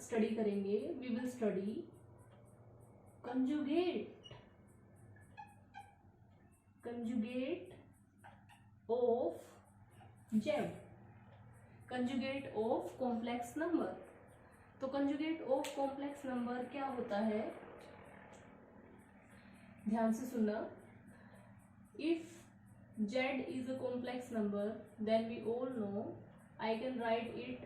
Study करेंगे, we will study conjugate of z, conjugate of complex number. तो conjugate of complex number क्या होता है, ध्यान से सुनना। If z is a complex number, then we all know I can write it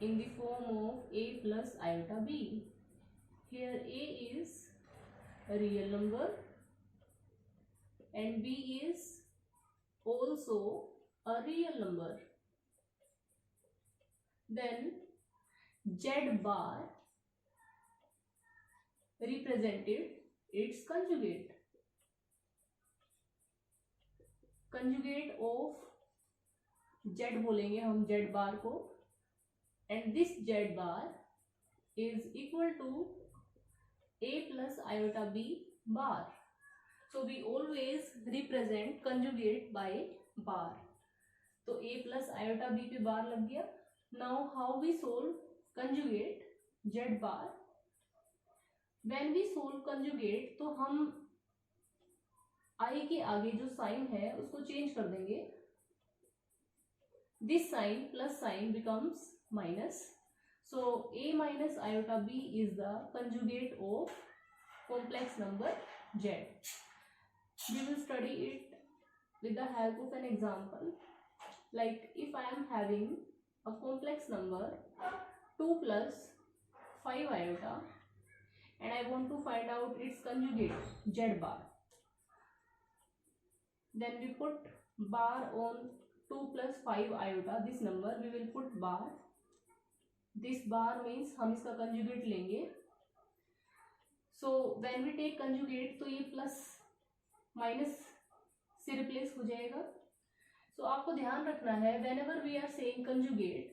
in the form of a plus iota b. Here a is a real number and b is also a real number. Then z bar represented its conjugate. Conjugate of z बोलेंगे हम z bar को, and this z bar is equal to a plus iota b bar. So we always represent conjugate by bar. तो a plus iota b पे bar लग गया. Now how we solve conjugate z bar. When we solve conjugate तो हम आई के आगे जो sign है उसको चेंज कर देंगे. This sign plus sign becomes minus. So a minus iota b is the conjugate of complex number z. We will study it with the help of an example. Like if I am having a complex number 2 plus 5 iota and I want to find out its conjugate z bar. Then we put bar on 2 plus 5 iota, this number we will put bar. This bar means हम इसका conjugate लेंगे. So when we take conjugate तो ये plus minus से replace हो जाएगा. So आपको ध्यान रखना है whenever we are saying conjugate,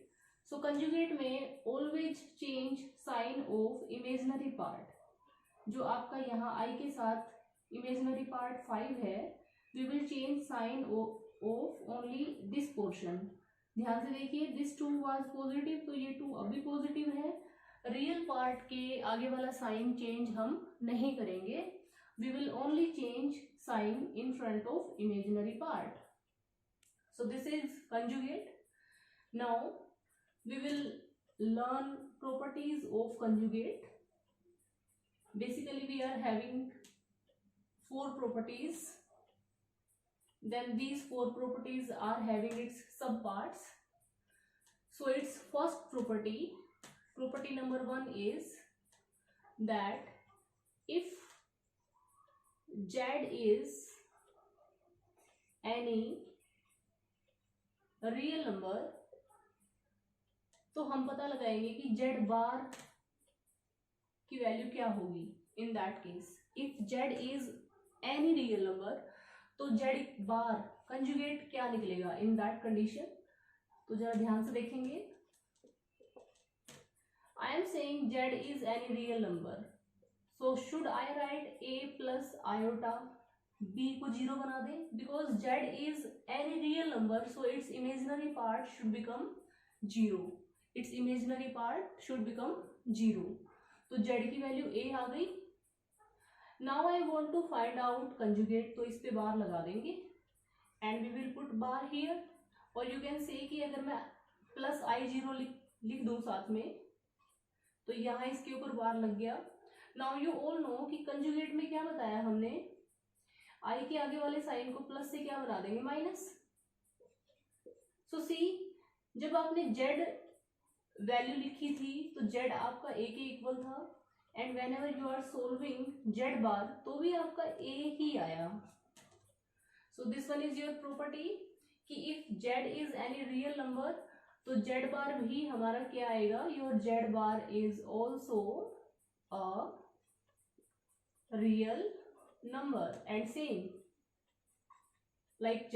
so conjugate में always change sign of imaginary part. जो आपका यहाँ I के साथ imaginary part 5 है, we will change sign of only this portion. ध्यान से देखिए, this 2 was positive तो ये 2 अभी पॉजिटिव है. रियल पार्ट के आगे वाला साइन चेंज हम नहीं करेंगे. we will only change sign in front of imaginary part. So this is conjugate. Now we will learn properties of conjugate. Basically we are having 4 properties. Then these 4 properties are having its subparts. So its first property number 1 is that if z is any real number, तो हम पता लगाएंगे कि z बार की value क्या होगी. In that case if z is any real number तो z बार conjugate क्या निकलेगा इन दैट कंडीशन. तो जरा ध्यान से देखेंगे. I am saying z is any real number, so should I write a plus iota b को 0 बना दें. Because z is any real number so its imaginary part should become 0. Its imaginary part should become 0. तो z की value a आ गई. Now I want to find out conjugate, तो इस पे बार लगा देंगे and we will put bar here. और यू कैन से कि अगर मैं प्लस i0 लिख दूं साथ में तो यहाँ इसके ऊपर बार लग गया. नाउ यू ऑल नो कि कंजुगेट में क्या बताया हमने, आई के आगे वाले साइन को प्लस से क्या बना देंगे माइनस. सो सी, जब आपने z वैल्यू लिखी थी तो z आपका a के इक्वल था. And whenever you are solving z bar तो भी आपका a ही आया. So this one is your property कि if z is any real number तो z बार भी हमारा क्या आएगा, your z bar is also a real number and same like z.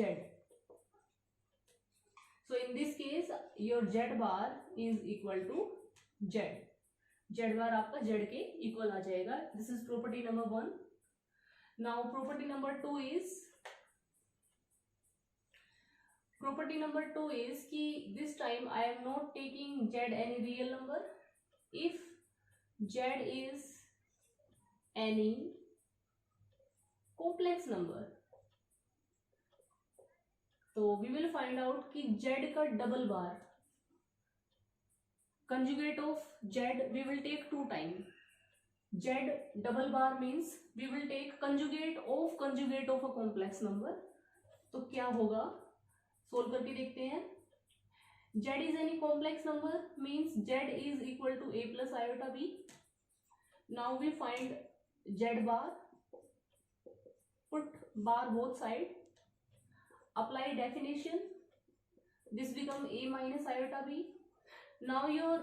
So in this case your z bar is equal to z. z bar आपका z के equal आ जाएगा. This is property number 1. Now property number 2 is कि this time I am not taking z any real number. If z is any complex number, तो we will find out कि z का double bar, conjugate of z we will take 2 times. Z double bar means we will take conjugate of a complex number. तो क्या होगा, solve करके देखते हैं. Z is any complex number means Z is equal to a plus iota b. Now we find Z bar, put bar both side, apply definition, this become a minus iota b. Now your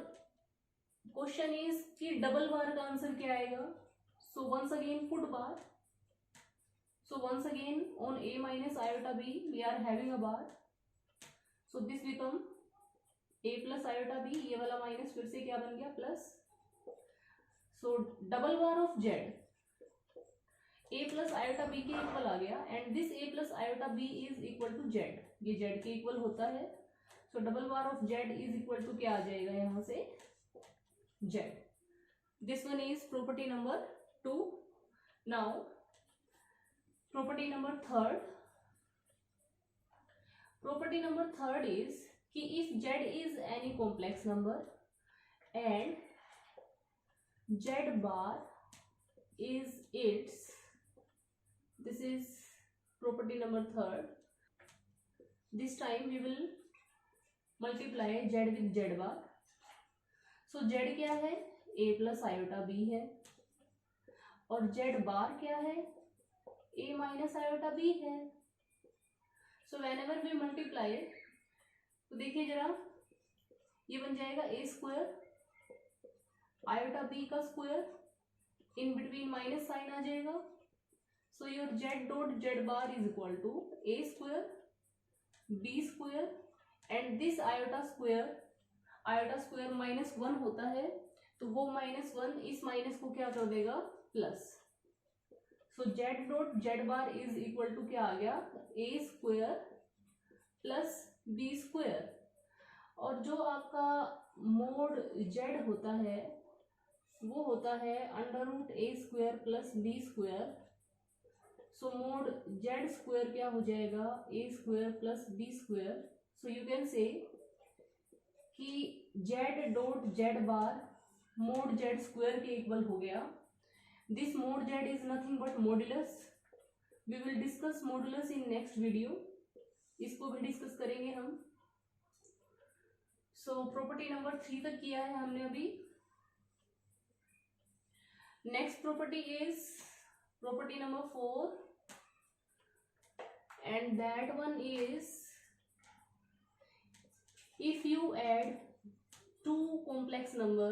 question is कि double bar का answer क्या आएगा. So once again put bar, so once again on a minus iota b we are having a bar, so this become a plus iota b, ये वाला minus फिर से क्या बन गया plus. So double bar of z a plus iota b के equal आ गया, and this a plus iota b is equal to z, ये z के इक्वल होता है. So double bar of z is equal to क्या आ जाएगा यहाँ से z. This one is property number 2. Now property number 3rd. Property number 3rd is कि if z is any complex number and z bar is its, this is property number 3rd. This time we will multiply z with z bar. So z क्या है, a plus iota b है, और z बार क्या है, a minus iota b है. So whenever we multiply, तो देखिए जरा, ये बन जाएगा a स्क्वायर आयोटा b का square, in between minus sign आ जाएगा. So your z dot z bar is equal to a square b square, and this iota square minus 1 होता है, तो वो माइनस 1 इस माइनस को क्या कर देगा plus. So z dot z bar is equal to क्या आ गया, a square plus b square, और जो आपका मोड z होता है वो होता है under root a square plus b square. So mod z square क्या हो जाएगा, a square plus b square. So you can say कि z dot z bar mod z square के इक्वल हो गया. This mod z is nothing but modulus. We will discuss modulus in next video, इसको भी discuss करेंगे हम. So property number 3 तक किया है हमने अभी. Next property is property number 4, and that one is if you add two complex number,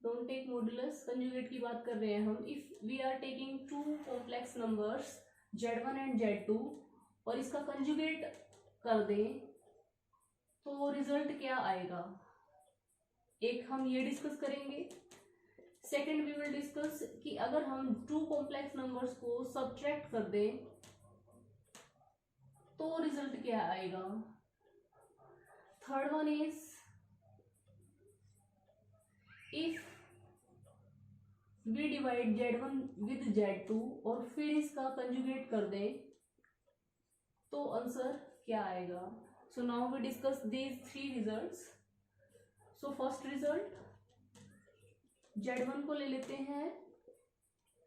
don't take modulus, conjugate की बात कर रहे हैं हम. if we are taking two complex numbers z1 and z2 और इसका कंजुगेट कर दें तो रिजल्ट क्या आएगा, एक हम ये डिस्कस करेंगे. सेकंड वी विल डिस्कस कि अगर हम टू कॉम्प्लेक्स नंबर्स को सब्ट्रैक्ट कर दें तो रिजल्ट क्या आएगा. Third one is if we divide z1 with z2 और फिर इसका कंजुगेट कर दें तो आंसर क्या आएगा. So now we discuss these 3 results. So first result, z1 को ले लेते हैं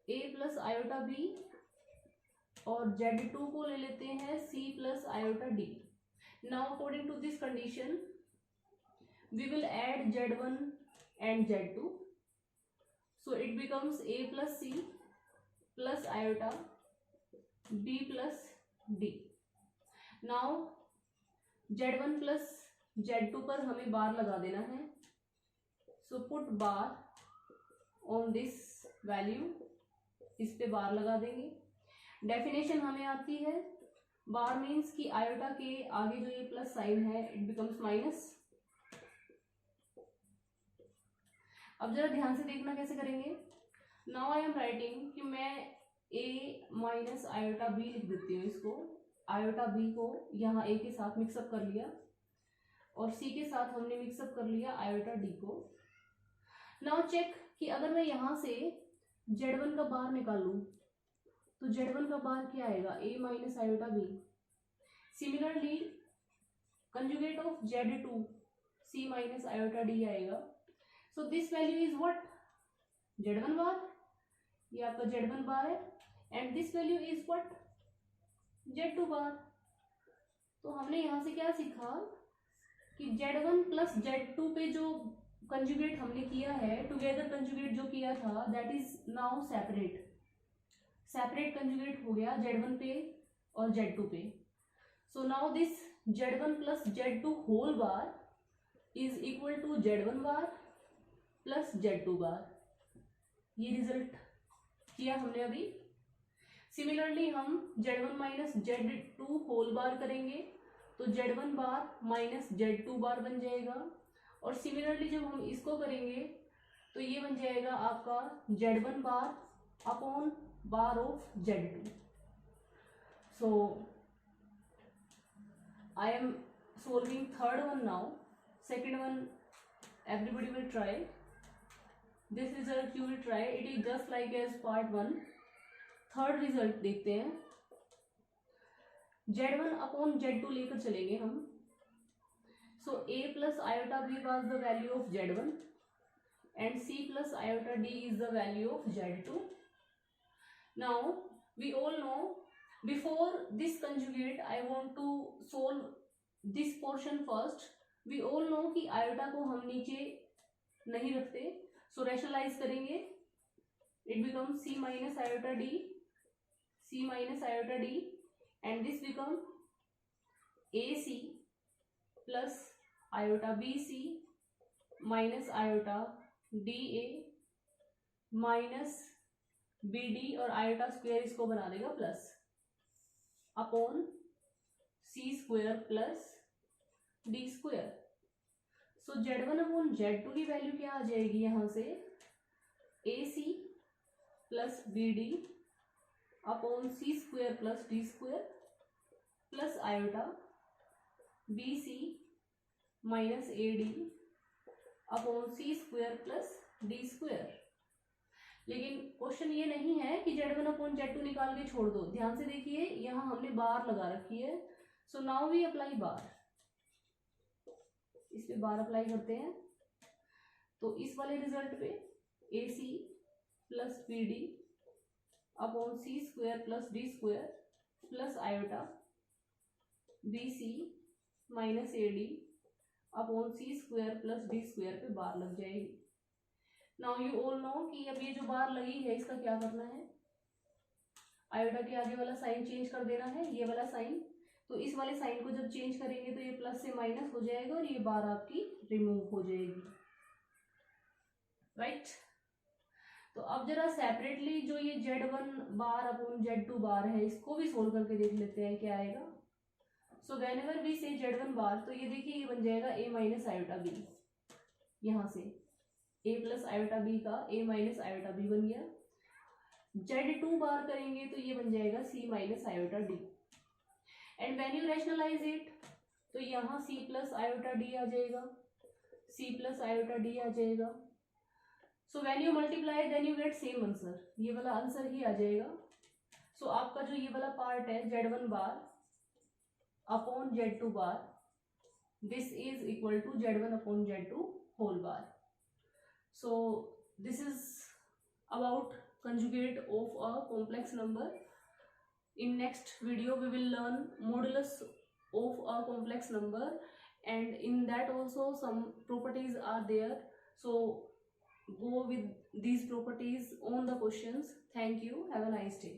a प्लस आयोटा b और z2 को ले लेते हैं c plus iota d. Now according to this condition we will add z1 and z2, so it becomes a plus c plus iota b plus d. Now z1 plus z2 पर हमें बार लगा देना है, so put bar on this value, इस पे bar लगा देंगे. Definition हमें आती है, बार मीन्स कि आयोटा के आगे जो ये प्लस साइन है इट बिकम्स माइनस. अब जरा ध्यान से देखना कैसे करेंगे. नाउ आई एम राइटिंग कि मैं a माइनस आयोटा b लिख देती हूँ. इसको आयोटा b को यहाँ a के साथ मिक्सअप कर लिया और c के साथ हमने मिक्सअप कर लिया आयोटा d को. नाउ चेक कि अगर मैं यहाँ से Z1 का बार निकालूं तो Z1 का बार क्या आएगा, a minus iota b। Similarly conjugate of Z2 c minus iota d आएगा। So this value is what, Z1 बार, ये आपका Z1 बार है, and this value is what, Z2 बार। तो हमने यहाँ से क्या सीखा कि Z1 प्लस Z2 पे जो कंजुगेट हमने किया है, टुगेदर कंजुगेट जो किया था, that is now separate conjugate हो गया Z1 पे और Z2 पे। So now this Z1 plus Z2 whole bar is equal to Z1 bar plus Z2 bar. ये रिजल्ट किया हमने अभी। सिमिलरली हम Z1 माइनस Z2 होल बार करेंगे तो Z1 बार माइनस Z2 बार बन जाएगा, और सिमिलरली जब हम इसको करेंगे तो ये बन जाएगा आपका Z1 bar upon bar of Z2। So I am solving third one now. Second one everybody will try. This result you will try. It is just like as part 1. Third result देखते हैं। Z1 upon Z2 लेकर चलेंगे हम। सो a plus iota b was the value of Z1 and c plus iota d is the value of Z2. Now we all know, before this conjugate I want to solve this portion first. We all know कि iota को हम नीचे नहीं रखते, सो rationalise करेंगे, it becomes c minus iota d, c minus iota d, and this become ac plus iota bc minus iota da minus bd, और iota square इसको बना देगा plus, upon c square plus d square. So Z1 upon Z2 की value क्या आ जाएगी यहाँ से, AC plus BD upon c square plus d square plus iota BC minus AD upon c square plus d square. लेकिन question ये नहीं है कि Z1 अपॉन Z2 निकाल के छोड़ दो, ध्यान से देखिए यहाँ हमने बार लगा रखी है। सो नाउ वी अप्लाई बार, इस पे बार अप्लाई करते हैं तो इस वाले रिजल्ट पे AC plus BD upon c square plus d square plus iota BC minus AD upon c square plus d square पे बार लग जाएगी। नाउ यू ऑल नो कि अब ये जो बार लगी है इसका क्या करना है, आयोटा के आगे वाला साइन चेंज कर देना है, ये वाला साइन। तो इस वाले साइन को जब चेंज करेंगे तो ये प्लस से माइनस हो जाएगा और ये बार आपकी रिमूव हो जाएगी, राइट। तो अब जरा सेपरेटली जो ये Z1 बार अपॉन Z2 बार है इसको भी सोल्व करके देख लेते हैं क्या आएगा। सो वेन एवर वी से Z1 बार, तो ये देखिए ये बन जाएगा a माइनस आयोटा बी, यहाँ से a प्लस आयोटा बी का a माइनस आयोटा बी बन गया। Z2 बार करेंगे तो ये बन जाएगा c minus iota d, and when you rationalize it तो यहाँ c प्लस आयोटा डी आ जाएगा, c प्लस आयोटा डी आ जाएगा। So when you multiply then you get same answer, ये वाला आंसर ही आ जाएगा। सो आपका जो ये वाला पार्ट है Z1 bar upon Z2 bar, this is equal to Z1 upon Z2 whole bar. So this is about conjugate of a complex number. In next video we will learn modulus of a complex number, and in that also some properties are there, so go with these properties on the questions. Thank you, have a nice day.